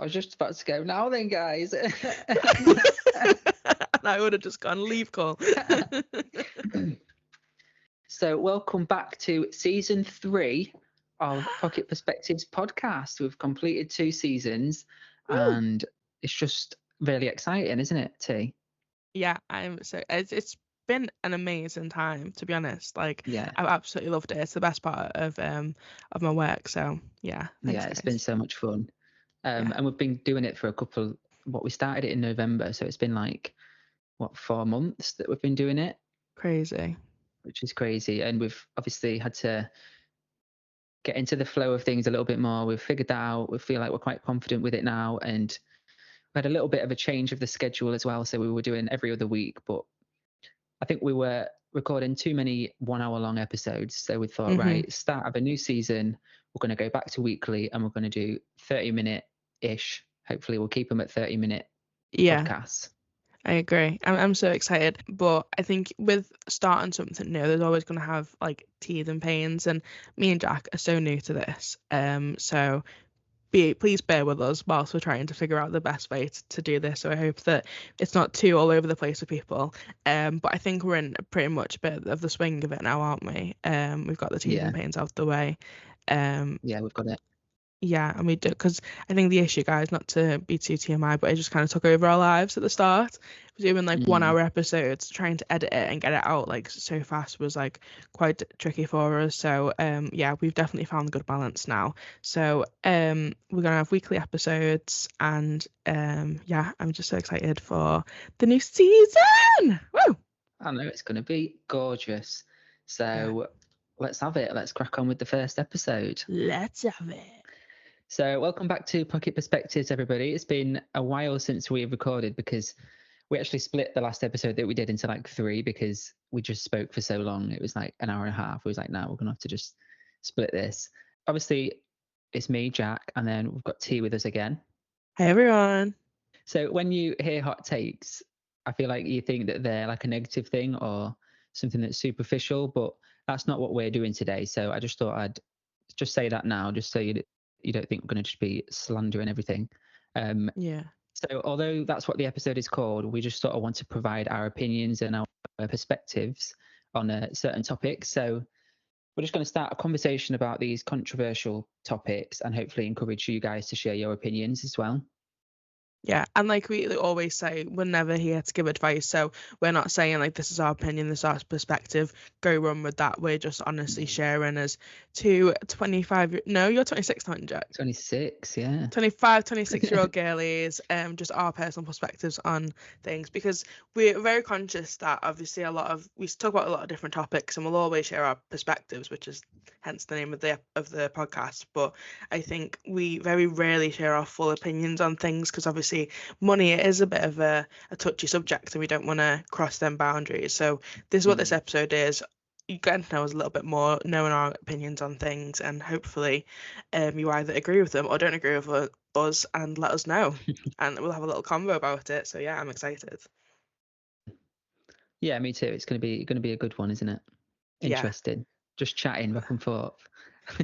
I was just about to go now then, guys. And I would have just gone leave call. So welcome back to season 3 of Pocket Perspectives podcast. We've completed 2 seasons and it's just really exciting, isn't it, T? Yeah, it's been an amazing time, to be honest. Like, Yeah. I've absolutely loved it. It's the best part of my work. So yeah, thanks, It's guys. been so much fun. And we've been doing it for we started it in November, so it's been like 4 months that we've been doing it. Crazy. Which is crazy. And we've obviously had to get into the flow of things a little bit more. We've figured that out. We feel like we're quite confident with it now. And we had a little bit of a change of the schedule as well. So we were doing every other week, but I think we were recording too many 1 hour long episodes. So we thought, right, start of a new season, we're going to go back to weekly and we're going to do 30-minute-ish. Hopefully we'll keep them at 30-minute podcasts. I agree. I'm so excited, but I think with starting something new, there's always going to have like teething and pains, and me and Jack are so new to this. So please bear with us whilst we're trying to figure out the best way to do this. So I hope that it's not too all over the place for people. But I think we're in pretty much a bit of the swing of it now, aren't we? We've got the teething and pains out of the way. We've got it. Yeah, and we do, because I think the issue, guys, not to be too TMI, but it just kind of took over our lives at the start. Doing like 1 hour episodes, trying to edit it and get it out like so fast was like quite tricky for us. So we've definitely found a good balance now. So we're gonna have weekly episodes, and I'm just so excited for the new season. Woo! I know it's gonna be gorgeous. So let's have it. Let's crack on with the first episode. Let's have it. So welcome back to Pocket Perspectives, everybody. It's been a while since we recorded because we actually split the last episode that we did into like 3 because we just spoke for so long. It was like an hour and a half. We was like, no, we're going to have to just split this. Obviously, it's me, Jack, and then we've got T with us again. Hey, everyone. So when you hear hot takes, I feel like you think that they're like a negative thing or something that's superficial, but that's not what we're doing today. So I just thought I'd just say that now, just so you don't think we're going to just be slandering everything. So although that's what the episode is called, we just sort of want to provide our opinions and our perspectives on certain topics. So we're just going to start a conversation about these controversial topics and hopefully encourage you guys to share your opinions as well. Yeah, and like we always say, we're never here to give advice, so we're not saying like this is our opinion, this is our perspective, go run with that. We're just honestly sharing as two 25 no, you're 26, aren't you, Jack? 26, yeah. 25, 26-year-old girlies, just our personal perspectives on things, because we're very conscious that obviously we talk about a lot of different topics and we'll always share our perspectives, which is hence the name of the podcast. But I think we very rarely share our full opinions on things, because obviously money is a bit of a touchy subject and we don't want to cross them boundaries. So this is what this episode is. You get to know us a little bit more, knowing our opinions on things, and hopefully you either agree with them or don't agree with us, and let us know and we'll have a little convo about it. So yeah, I'm excited. Yeah, me too. It's going to be a good one, isn't it? Interesting. Just chatting back and forth.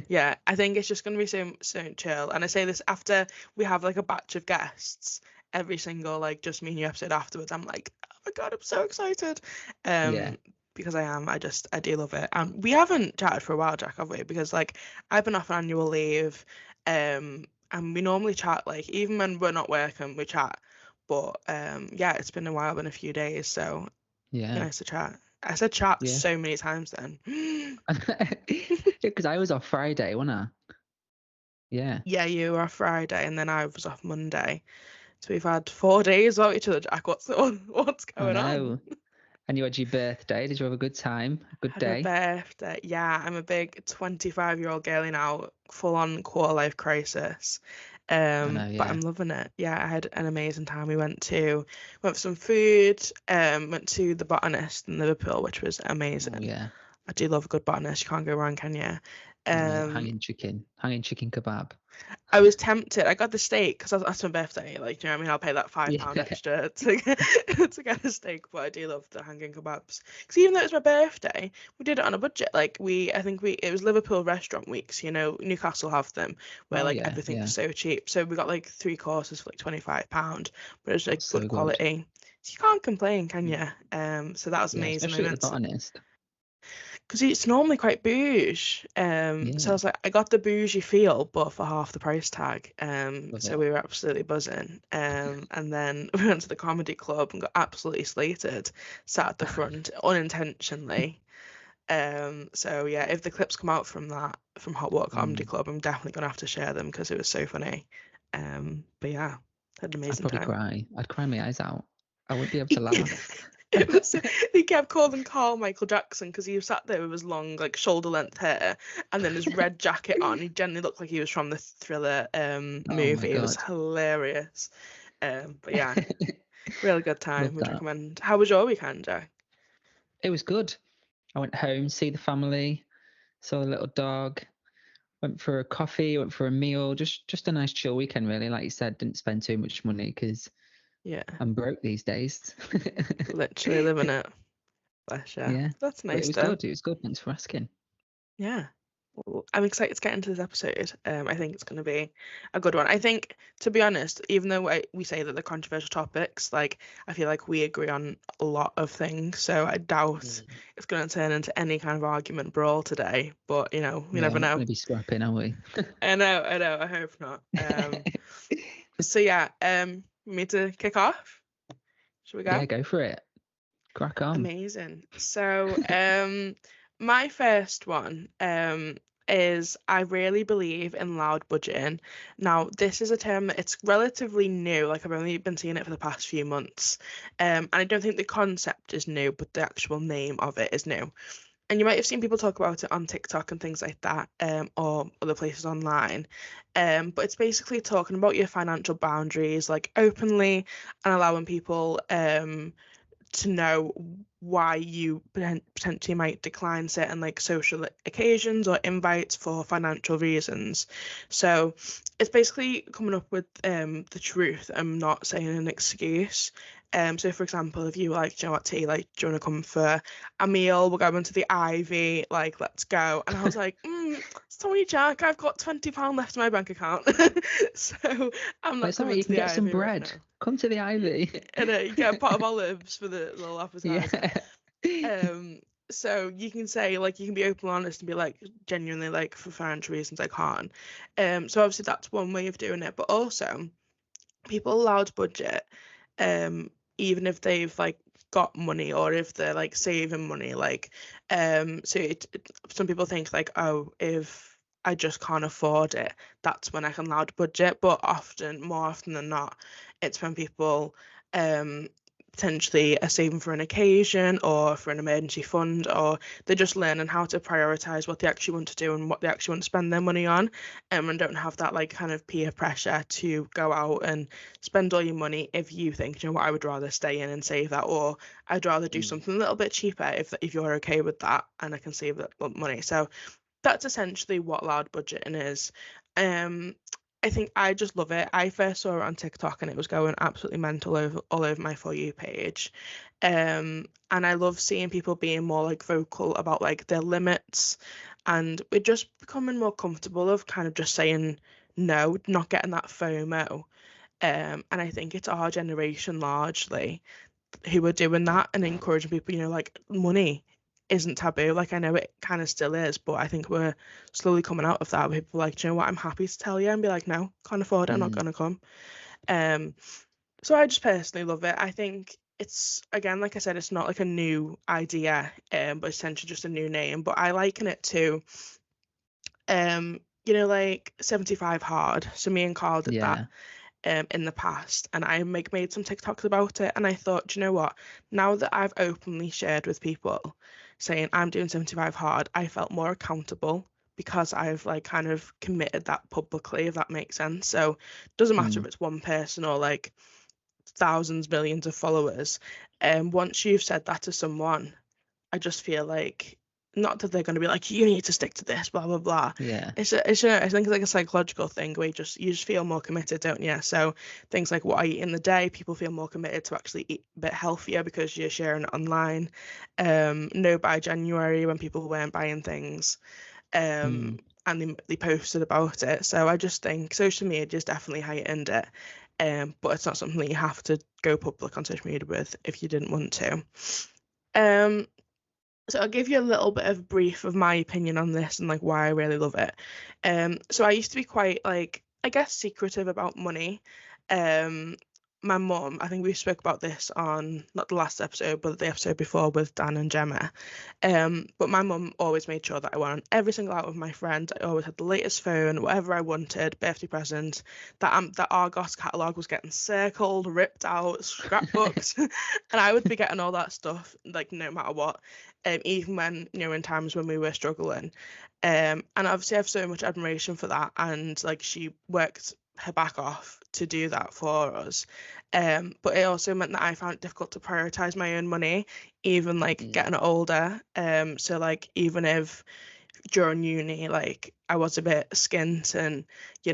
Yeah, I think it's just going to be so chill. And I say this after we have like a batch of guests, every single like just me and you episode afterwards, I'm like, oh my God, I'm so excited. Because I do love it. And we haven't chatted for a while, Jack, have we? Because like I've been off on annual leave, and we normally chat, like even when we're not working, we chat. But it's been a while, been a few days, so nice to chat. I said chat so many times then. Because I was off Friday, wasn't I? Yeah. Yeah, you were off Friday and then I was off Monday. So we've had 4 days without each other, Jack. What's going on? And you had your birthday. Did you have a good time? Good day? My birthday. Yeah, I'm a big 25-year-old girlie now, full on quarter life crisis. But I'm loving it. Yeah, I had an amazing time. We went for some food, went to the Botanist in Liverpool, which was amazing. I do love a good botanist. You can't go wrong, can you? No, hanging chicken kebab. I was tempted. I got the steak because that's my birthday. Like, you know what I mean? I'll pay that £5 Yeah. extra to to get a steak. But I do love the hanging kebabs because even though it's my birthday, we did it on a budget. Like, I think it was Liverpool restaurant weeks. You know, Newcastle have them where Oh like yeah, everything's yeah. so cheap. So we got like 3 courses for like £25, but it's like good So good. quality. So you can't complain, can you? So that was Yeah, amazing. I especially at the went botanist. because it's normally quite bouge. So I Yeah, was like, I got the bougie feel, but for half the price tag. love So it. we were absolutely buzzing. And then we went to the comedy club and got absolutely slated, sat at the front unintentionally. So yeah, if the clips come out from Hot Water Comedy Mm. Club, I'm definitely gonna have to share them because it was so funny. But yeah, had an I'd amazing probably time. cry. I'd cry my eyes out. I wouldn't be able to laugh. It was he kept calling Carl Michael Jackson because he sat there with his long like shoulder length hair and then his red jacket on. He generally looked like he was from the Thriller Oh my movie. It was god. hilarious. But yeah, really good Love time. Would that. recommend. How was your weekend, Jack? It was good. I went home, see the family, saw the little dog, went for a coffee, went for a meal, just a nice chill weekend really. Like you said, didn't spend too much money because Yeah, I'm broke these days. literally living it. Bless you. Yeah, That's but it nice was though. good. It was good. Thanks for asking. Yeah. Well, I'm excited to get into this episode. I think it's going to be a good one. I think, to be honest, even though we say that they're controversial topics, like I feel like we agree on a lot of things. So I doubt Mm. it's going to turn into any kind of argument brawl today. But you know, we Yeah, never we're not know. going to be scrapping, are we? I know. I hope not. So yeah, me to kick off. Should we go? Yeah, go for it. Crack on. Amazing. So, my first one, is I really believe in loud budgeting. Now, this is a term that it's relatively new, like I've only been seeing it for the past few months. And I don't think the concept is new, but the actual name of it is new. And you might have seen people talk about it on TikTok and things like that, or other places online. But it's basically talking about your financial boundaries, like openly, and allowing people, to know why you potentially might decline certain like social occasions or invites for financial reasons. So it's basically coming up with the truth and not saying an excuse. So for example, if you like, do you know what, T, like, do you want to come for a meal? We're going to the Ivy, like, let's go. And I was like, sorry, Jack, I've got £20 left in my bank account. So I'm But not it's alright, coming you to can the get some Ivy right bread. now. Come to the Ivy. And you get a pot of olives for the little appetizer. Yeah. Um, so you can say, like, you can be open and honest and be like, genuinely, like, for financial reasons, I can't. So obviously that's one way of doing it, but also people allowed budget, even if they've like got money or if they're like saving money, like, some people think like, oh, if I just can't afford it, that's when I can loud budget. But more often than not, it's when people potentially are saving for an occasion or for an emergency fund, or they're just learning how to prioritize what they actually want to do and what they actually want to spend their money on, and don't have that like kind of peer pressure to go out and spend all your money if you think, you know what, I would rather stay in and save that, or I'd rather do Mm. something a little bit cheaper if you're okay with that and I can save that money. So that's essentially what loud budgeting is. Um, I think I just love it. I first saw it on TikTok and it was going absolutely mental all over my For You page. And I love seeing people being more like vocal about like their limits, and we're just becoming more comfortable of kind of just saying no, not getting that FOMO. And I think it's our generation largely who are doing that and encouraging people, you know, like money isn't taboo. Like I know it kind of still is, but I think we're slowly coming out of that. Where people are like, do you know what, I'm happy to tell you and be like, no, can't afford it, I'm not Mm. gonna come. Um, so I just personally love it. I think it's, again, like I said, it's not like a new idea, but essentially just a new name. But I liken it to, you know, like 75 hard. So me and Carl did that Yeah. in the past, and I made some TikToks about it, and I thought, do you know what, now that I've openly shared with people saying I'm doing 75 hard, I felt more accountable because I've like kind of committed that publicly, if that makes sense. So it doesn't matter if Mm. it's one person or like thousands, millions of followers, and once you've said that to someone, I just feel like not that they're going to be like, you need to stick to this, blah blah blah. Yeah. I think it's like a psychological thing where you just feel more committed, don't you? So things like what I eat in the day, people feel more committed to actually eat a bit healthier because you're sharing it online. No buy January, when people weren't buying things, um, Mm. and they posted about it. So I just think social media just definitely heightened it. But it's not something that you have to go public on social media with if you didn't want to. Um, so I'll give you a little bit of brief of my opinion on this and like why I really love it. So I used to be quite like, I guess, secretive about money. Um, my mum, I think we spoke about this on not the last episode, but the episode before with Dan and Gemma. But my mum always made sure that I went on every single out with my friends. I always had the latest phone, whatever I wanted, birthday present. That Argos catalogue was getting circled, ripped out, scrapbooked, and I would be getting all that stuff like no matter what, even when in times when we were struggling. And obviously I have so much admiration for that, and like she worked her back off to do that for us. But it also meant that I found it difficult to prioritize my own money, even like Mm. getting older. So like even if during uni like I was a bit skint and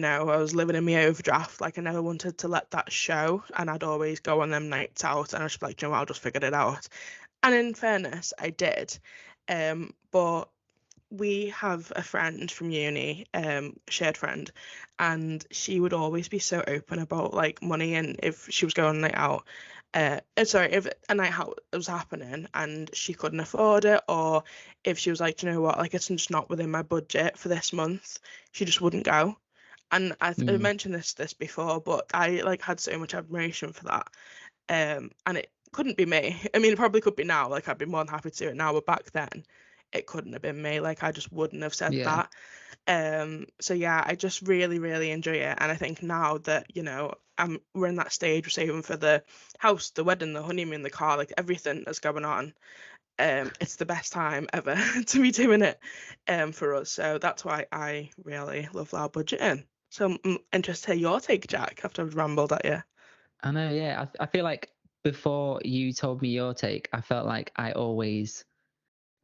I was living in my overdraft, like I never wanted to let that show, and I'd always go on them nights out and I was just like, I'll just figure it out. And in fairness, I did. But we have a friend from uni, shared friend, and she would always be so open about like money, and if she was going a night out, sorry, if a night out was happening and she couldn't afford it, or if she was like, you know what, like it's just not within my budget for this month, she just wouldn't go. And I Mm. mentioned this before, but I like had so much admiration for that. And it couldn't be me. I mean, it probably could be now. Like, I'd be more than happy to do it now, but back then, it couldn't have been me. Like, I just wouldn't have said Yeah. that. So yeah, I just really, really enjoy it. And I think now that, we're in that stage, we're saving for the house, the wedding, the honeymoon, the car, like everything that's going on. It's the best time ever to be doing it, for us. So that's why I really love loud budgeting. So I'm interested to hear your take, Jack, after I've rambled at you. I know. Yeah. I feel like before you told me your take, I felt like I always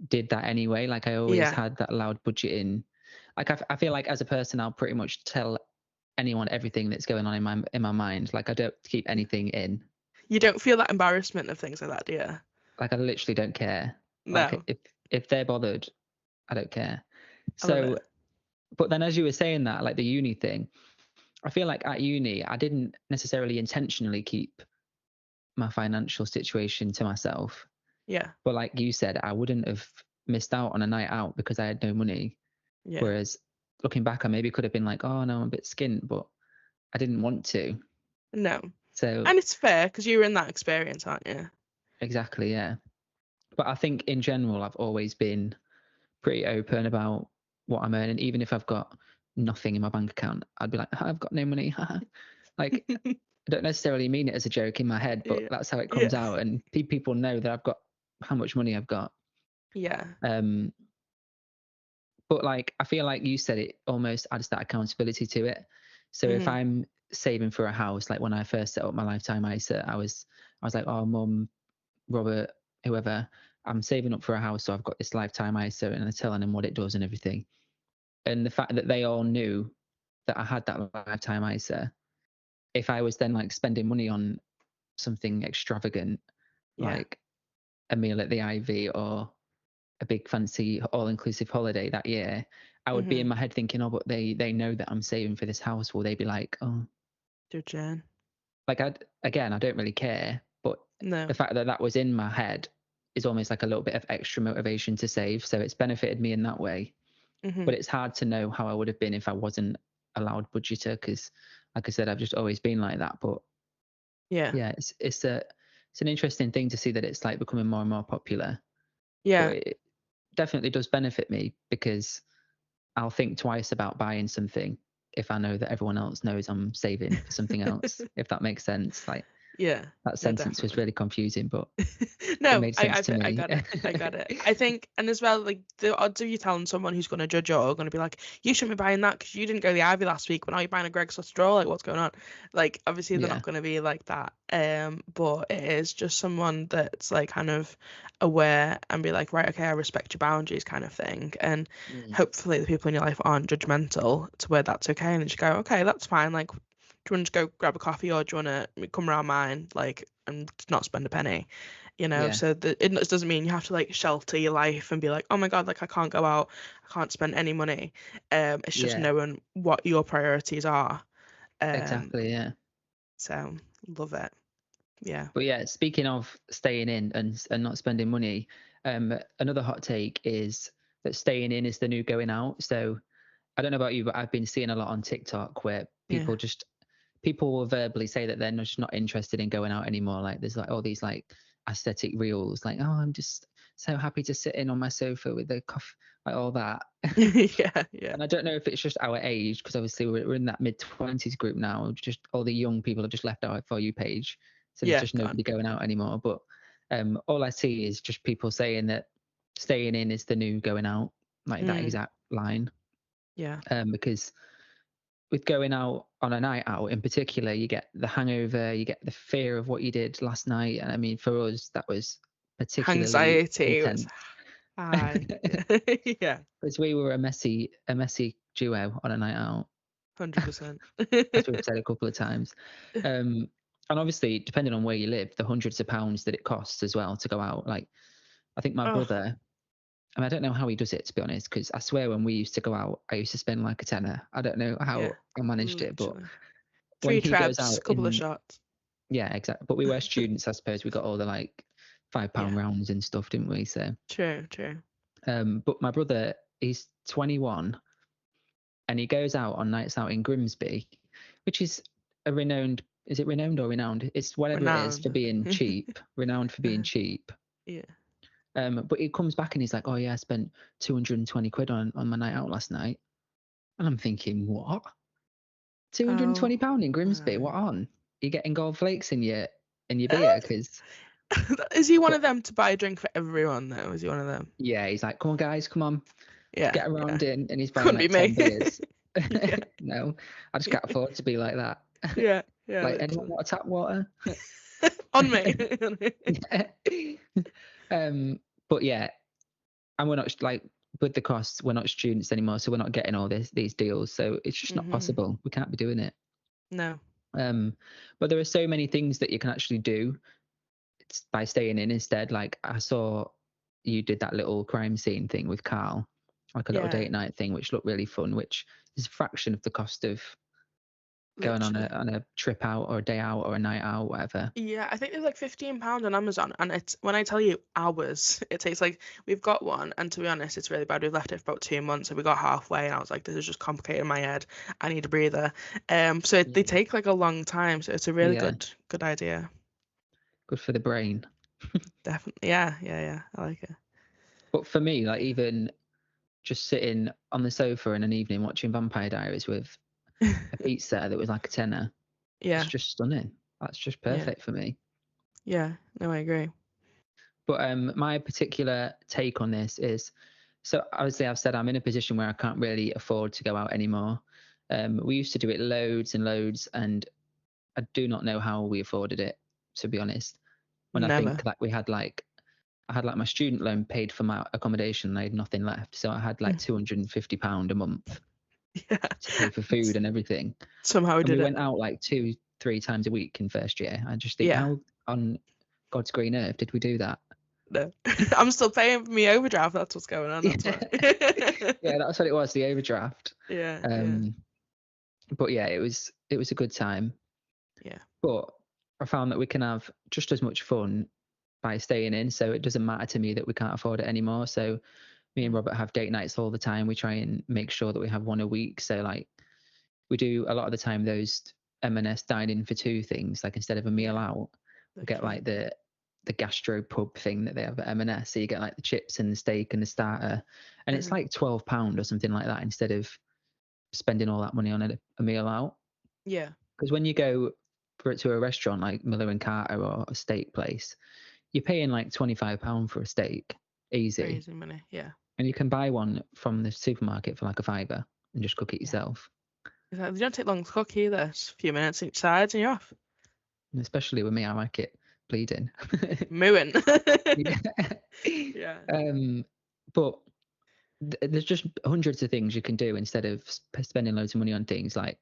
did that anyway. Like I always Yeah. had that loud budgeting. Like I feel like as a person, I'll pretty much tell anyone everything that's going on in my mind. Like I don't keep anything in. You don't feel that embarrassment of things like that, do you? Like I literally don't care. Like No, if they're bothered, I don't care. I love So, it. but then as you were saying that, like the uni thing, I feel like at uni I didn't necessarily intentionally keep my financial situation to myself. Yeah, But like you said, I wouldn't have missed out on a night out because I had no money. yeah. Whereas looking back, I maybe could have been like, oh no, I'm a bit skint, but I didn't want to. No. So And it's fair because you were in that experience, aren't you? exactly, yeah. But I think in general, I've always been pretty open about what I'm earning, even if I've got nothing in my bank account. I'd be like, I've got no money. Like, I don't necessarily mean it as a joke in my head, but Yeah. that's how it Yeah. comes out. And people know that I've got how much money I've got. Yeah. Um, but like, I feel like you said it almost adds that accountability to it. So if Hmm. I'm saving for a house, like when I first set up my lifetime ISA, I was like, oh, mum, Robert, whoever, I'm saving up for a house, so I've got this lifetime ISA, and I'm telling them what it does and everything. And the fact that they all knew that I had that lifetime ISA, if I was then like spending money on something extravagant, Yeah. like a meal at the Ivy or a big fancy all-inclusive holiday that year, I would be Hmm. in my head thinking, oh, but they know that I'm saving for this house. Will they be like, oh, Judging. like I don't really care. But the No. fact that that was in my head is almost like a little bit of extra motivation to save. So it's benefited me in that way. Hmm. But it's hard to know how I would have been if I wasn't a loud budgeter because, like I said, I've just always been like that. But Yeah. yeah, it's an interesting thing to see that it's like becoming more and more popular. Yeah. But it definitely does benefit me because I'll think twice about buying something if I know that everyone else knows I'm saving for something else. If that makes sense, like Yeah. That No, sentence was definitely. really confusing, but it No, made sense to I me. got it. I got it. I think, and as well, like the odds of you telling someone who's going to judge you are going to be like, you shouldn't be buying that because you didn't go to the Ivy last week, but now you're buying a Greg's straw. Like, what's going on? Like, obviously, they're Yeah, not going to be like that. But it is just someone that's like kind of aware and be like, right, okay, I respect your boundaries, kind of thing. And mm, hopefully, the people in your life aren't judgmental to where that's okay, and then just go, okay, that's fine. Like, do you want to just go grab a coffee or do you want to come around mine, like, and not spend a penny? yeah, So that it doesn't mean you have to like shelter your life and be like, oh my God, like I can't go out, I can't spend any money. It's just yeah, knowing what your priorities are. Um, exactly. Yeah. so love it. Yeah. But yeah, speaking of staying in and not spending money, another hot take is that staying in is the new going out. So I don't know about you, but I've been seeing a lot on TikTok where Yeah. people will verbally say that they're just not interested in going out anymore. Like there's like all these like aesthetic reels, like, oh, I'm just so happy to sit in on my sofa with a coffee, like all that. Yeah. Yeah. And I don't know if it's just our age, because obviously we're in that mid-20s group now. Just all the young people have just left our For You page, so there's Yeah. just Gone. nobody going out anymore. But all I see is just people saying that staying in is the new going out, like that Mm, exact line. yeah. Because with going out on a night out in particular, you get the hangover, you get the fear of what you did last night. And I mean, for us, that was particularly Anxiety was intense. high. Yeah. Yeah. Because we were a messy duo on a night out, 100%. as we've said a couple of times. Um, and obviously, depending on where you live, the hundreds of pounds that it costs as well to go out. Like, I think my Oh, brother, I mean, I don't know how he does it, to be honest, because I swear when we used to go out, I used to spend like a tenner. I don't know yeah. how I managed it, but Literally. when Three he goes trebs, out couple of in, shots. yeah, exactly. But we were students, I suppose. We got all the like £5 Yeah. rounds and stuff, didn't we? So, True. True. but my brother, he's 21 and he goes out on nights out in Grimsby, which is a renowned, is it renowned or renowned? It's whatever it is for Renowned. being cheap, renowned for being cheap. Yeah. But he comes back and he's like, oh yeah, I spent 220 quid on my night out last night. And I'm thinking, what? Oh £220 in Grimsby? my. What on? You're getting gold flakes in your beer? Because, Is he one but of them to buy a drink for everyone though? Is he one of them? yeah, he's like, come on guys, come on, Yeah, get yeah. around in. And he's buying Couldn't be like me. 10 beers. Yeah, No, I just can't afford to be like that. yeah, yeah, Like, anyone literally. want a tap water? On me. Yeah. um, but yeah, and we're not like with the costs, we're not students anymore, so we're not getting all these deals. So it's just not Hmm. possible. We can't be doing it. No. Um, but there are so many things that you can actually do by staying in instead. Like I saw you did that little crime scene thing with Carl, like a little Yeah, date night thing, which looked really fun, which is a fraction of the cost of going on a literally. trip out or a day out or a night out, whatever. Yeah, I think there's like £15 on Amazon, and it's when I tell you hours, it takes like we've got one, and to be honest, it's really bad. We've left it for about 2 months, and we got halfway, and I was like, this is just complicated in my head. I need a breather. They Yeah. take like a long time, so it's a really Yeah, good idea. good for the brain. Definitely. Yeah, yeah, yeah. I like it. But for me, like even just sitting on the sofa in an evening watching Vampire Diaries with a pizza that was like a tenner, it's Yeah, just stunning. That's just yeah, perfect for me. yeah. No, I agree. But my particular take on this is, so obviously I've said I'm in a position where I can't really afford to go out anymore. We used to do it loads and loads, and I do not know how we afforded it, to be honest. When I think Never. like I had like my student loan paid for my accommodation, and I had nothing left, so I had like £250 a month Yeah. to pay for food and everything. Somehow we And we did it. went out like 2-3 times a week in first year. I just think, Yeah. how on God's green earth did we do that? No. I'm still paying for me overdraft. That's what's going on. That's why. Yeah, yeah, that's what it was, the overdraft. Yeah, yeah, Um, but yeah, it was a good time. yeah. But I found that we can have just as much fun by staying in, so it doesn't matter to me that we can't afford it anymore. So me and Mm. Robert have date nights all the time. We try and make sure that we have one a week. So like we do a lot of the time those M&S dining for two things. Like instead of a meal Yeah, out, we'll get literally. like the gastro pub thing that they have at M&S. So you get like the chips and the steak and the starter, and it's Hmm. like £12 or something like that instead of spending all that money on a meal out. Yeah, Because when you go to a restaurant like Miller and Carter or a steak place, you're paying like £25 for a steak, easy, Crazy money. Yeah. and you can buy one from the supermarket for like a fiver and just cook it Yeah. yourself. Exactly. They don't take long to cook either. It's a few minutes each side and you're off. And especially with me, I like it bleeding. Mooing. Yeah. Yeah. But there's just hundreds of things you can do instead of spending loads of money on things. Like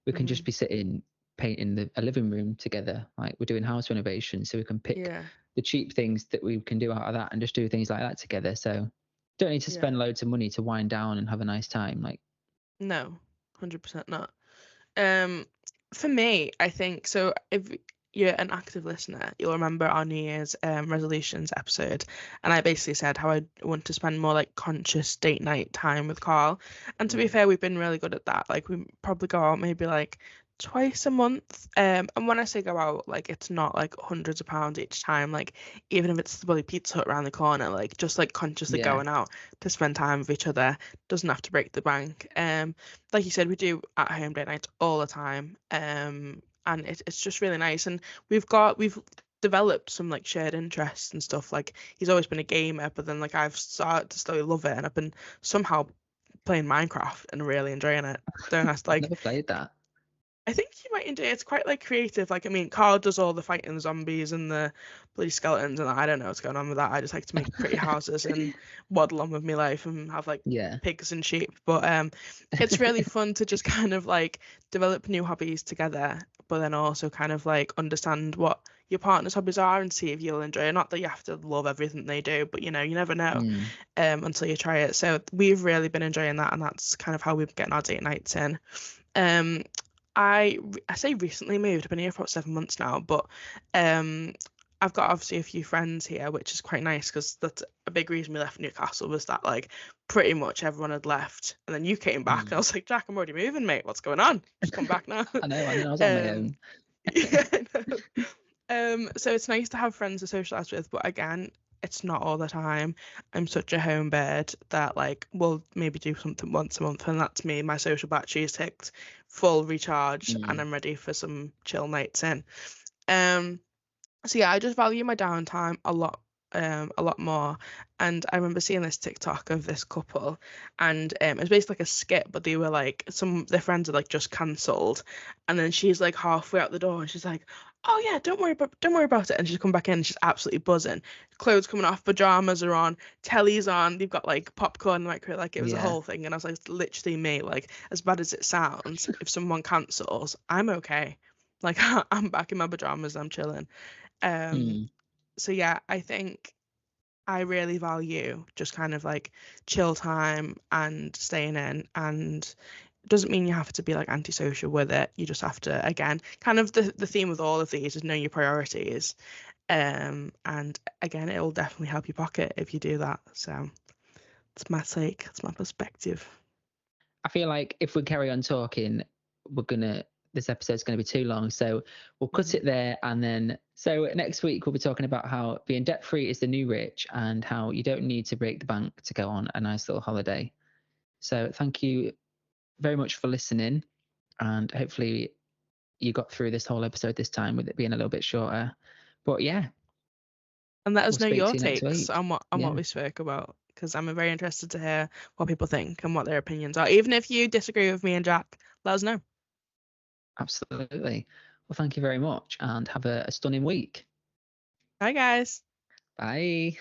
we can just be sitting painting a living room together. Like we're doing house renovation, so we can pick Yeah. the cheap things that we can do out of that and just do things like that together. So don't need to Yeah. spend loads of money to wind down and have a nice time. Like No, 100% not. For me, I think so. If you're an active listener, you'll remember our New Year's resolutions episode, and I basically said how I want to spend more like conscious date night time with Carl. And to be fair, we've been really good at that. Like we probably go out maybe like twice a month. And when I say go out, like it's not like hundreds of pounds each time. Like even if it's the bloody Pizza Hut around the corner, like just like consciously yeah, going out to spend time with each other doesn't have to break the bank. Like you said, we do at home date nights all the time. And it's just really nice. And we've developed some like shared interests and stuff. Like he's always been a gamer, but then like I've started to slowly love it, and I've been somehow playing Minecraft and really enjoying it. Don't ask, I've like never played that. I think you might enjoy it. It's quite like creative. Like I mean, Carl does all the fighting the zombies and the bloody skeletons, and I don't know what's going on with that. I just like to make pretty houses and waddle on with my life and have like Yeah. pigs and sheep. But it's really fun to just kind of like develop new hobbies together, but then also kind of like understand what your partner's hobbies are and see if you'll enjoy it. Not that you have to love everything they do, but you know, you never know until you try it. So we've really been enjoying that, and that's kind of how we've been getting our date nights in. Um, I say recently moved. I've been here for about 7 months now, but I've got obviously a few friends here, which is quite nice because that's a big reason we left Newcastle was that like pretty much everyone had left, and then you came back, and I was like, Jack, I'm already moving, mate. What's going on? Just come back now. I know. I was on my um, own. yeah, I know. So it's nice to have friends to socialize with, but again, it's not all the time. I'm such a home bird that like we'll maybe do something once a month, and that's me. My social battery is ticked, full recharge, and I'm ready for some chill nights in. So yeah, I just value my downtime a lot more. And I remember seeing this TikTok of this couple, and it was basically like a skit, but they were like their friends are like just cancelled, and then she's like halfway out the door, and she's like, "Oh yeah, don't worry about it," and she's come back in, and she's absolutely buzzing. Clothes coming off, pajamas are on, telly's on, they've got like popcorn, like it was a Yeah. whole thing, and I was like, it's literally me. Like as bad as it sounds, if someone cancels, I'm okay. Like I'm back in my pajamas, I'm chilling. So yeah, I think I really value just kind of like chill time and staying in, and it doesn't mean you have to be like antisocial with it. You just have to, again, kind of the theme with all of these is know your priorities. And again, it will definitely help your pocket if you do that. So it's my take, it's my perspective. I feel like if we carry on talking, this episode's gonna be too long. So we'll cut it there, and then so next week we'll be talking about how being debt free is the new rich and how you don't need to break the bank to go on a nice little holiday. So thank you very much for listening, and hopefully you got through this whole episode this time with it being a little bit shorter. But yeah, And let we'll us know speak your to you next takes week. on what Yeah, we spoke about, because I'm very interested to hear what people think and what their opinions are. Even if you disagree with me and Jack, let us know. absolutely. Well, thank you very much, and have a stunning week. Bye, guys. Bye.